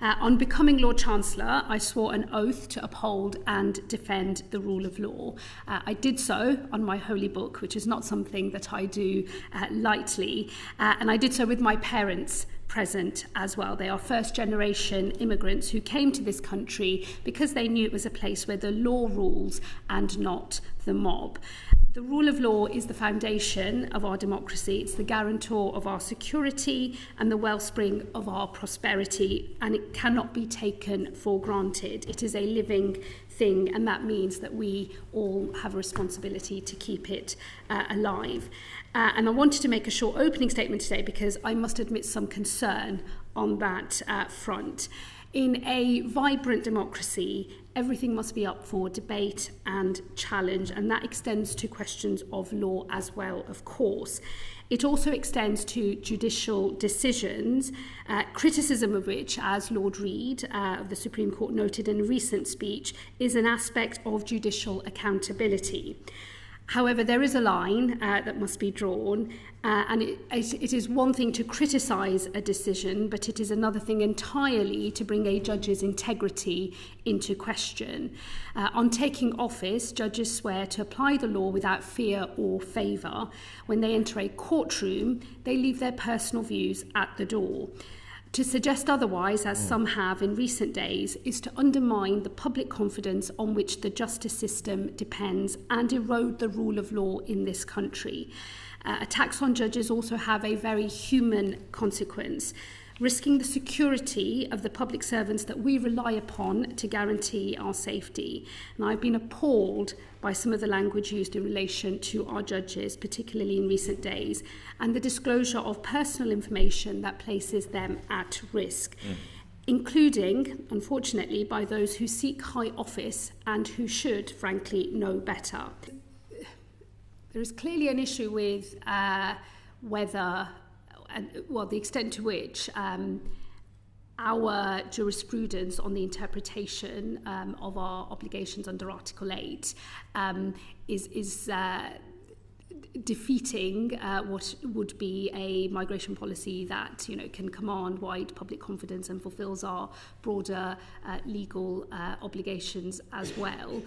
On becoming Lord Chancellor, I swore an oath to uphold and defend the rule of law. I did so on my holy book, which is not something that I do lightly, and I did so with my parents present as well. They are first-generation immigrants who came to this country because they knew it was a place where the law rules and not the mob. The rule of law is the foundation of our democracy. It's the guarantor of our security and the wellspring of our prosperity, and it cannot be taken for granted. It is a living thing, and that means that we all have a responsibility to keep it alive. And I wanted to make a short opening statement today because I must admit some concern on that front. In a vibrant democracy, everything must be up for debate and challenge, and that extends to questions of law as well, of course. It also extends to judicial decisions, criticism of which, as Lord Reid of the Supreme Court noted in a recent speech, is an aspect of judicial accountability. However, there is a line that must be drawn, and it is one thing to criticise a decision, but it is another thing entirely to bring a judge's integrity into question. On taking office, judges swear to apply the law without fear or favour. When they enter a courtroom, they leave their personal views at the door. To suggest otherwise, as some have in recent days, is to undermine the public confidence on which the justice system depends and erode the rule of law in this country. Attacks on judges also have a very human consequence, risking the security of the public servants that we rely upon to guarantee our safety. And I've been appalled by some of the language used in relation to our judges, particularly in recent days, and the disclosure of personal information that places them at risk, including, unfortunately, by those who seek high office and who should, frankly, know better. There is clearly an issue with whether, well, the extent to which our jurisprudence on the interpretation of our obligations under Article 8 is defeating what would be a migration policy that, you know, can command wide public confidence and fulfills our broader legal obligations as well.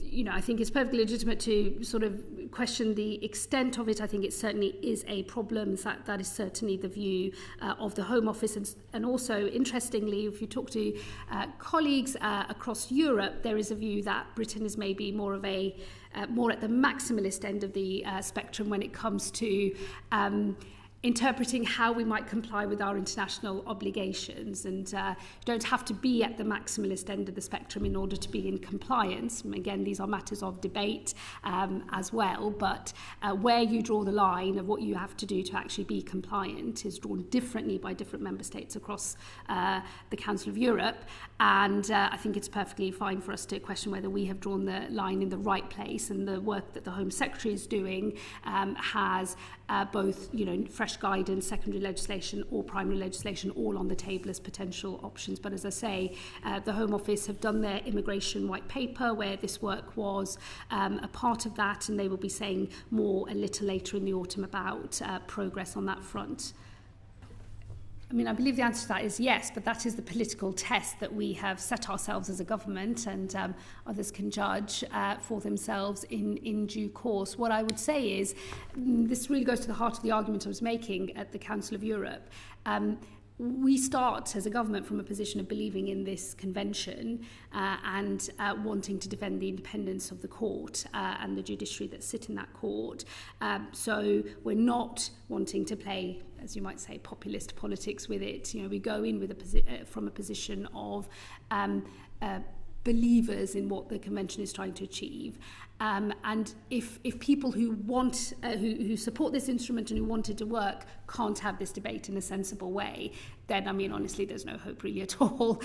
You know, I think it's perfectly legitimate to sort of question the extent of it. I think it certainly is a problem. That is certainly the view of the Home Office. And also, interestingly, if you talk to colleagues across Europe, there is a view that Britain is maybe more at the maximalist end of the spectrum when it comes to interpreting how we might comply with our international obligations, and don't have to be at the maximalist end of the spectrum in order to be in compliance. And again, these are matters of debate as well, but where you draw the line of what you have to do to actually be compliant is drawn differently by different member states across the Council of Europe, and I think it's perfectly fine for us to question whether we have drawn the line in the right place, and the work that the Home Secretary is doing has both, you know, fresh guidance, secondary legislation or primary legislation all on the table as potential options. But as I say, the Home Office have done their immigration white paper where this work was a part of that, and they will be saying more a little later in the autumn about progress on that front. I mean, I believe the answer to that is yes, but that is the political test that we have set ourselves as a government, and others can judge for themselves in due course. What I would say is, this really goes to the heart of the argument I was making at the Council of Europe. We start as a government from a position of believing in this convention and wanting to defend the independence of the court and the judiciary that sit in that court. So we're not wanting to play, as you might say, populist politics with it. You know, we go in with from a position of believers in what the convention is trying to achieve. And if people who want, who support this instrument and who want it to work can't have this debate in a sensible way, then, I mean, honestly, there's no hope really at all.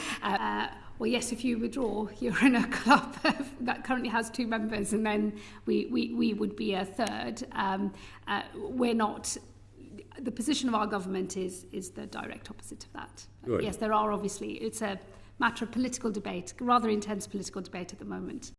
Well, yes, if you withdraw, you're in a club that currently has 2 members, and then we would be a third. We're not. The position of our government is the direct opposite of that. Right. Yes, there are obviously, it's a matter of political debate, rather intense political debate at the moment.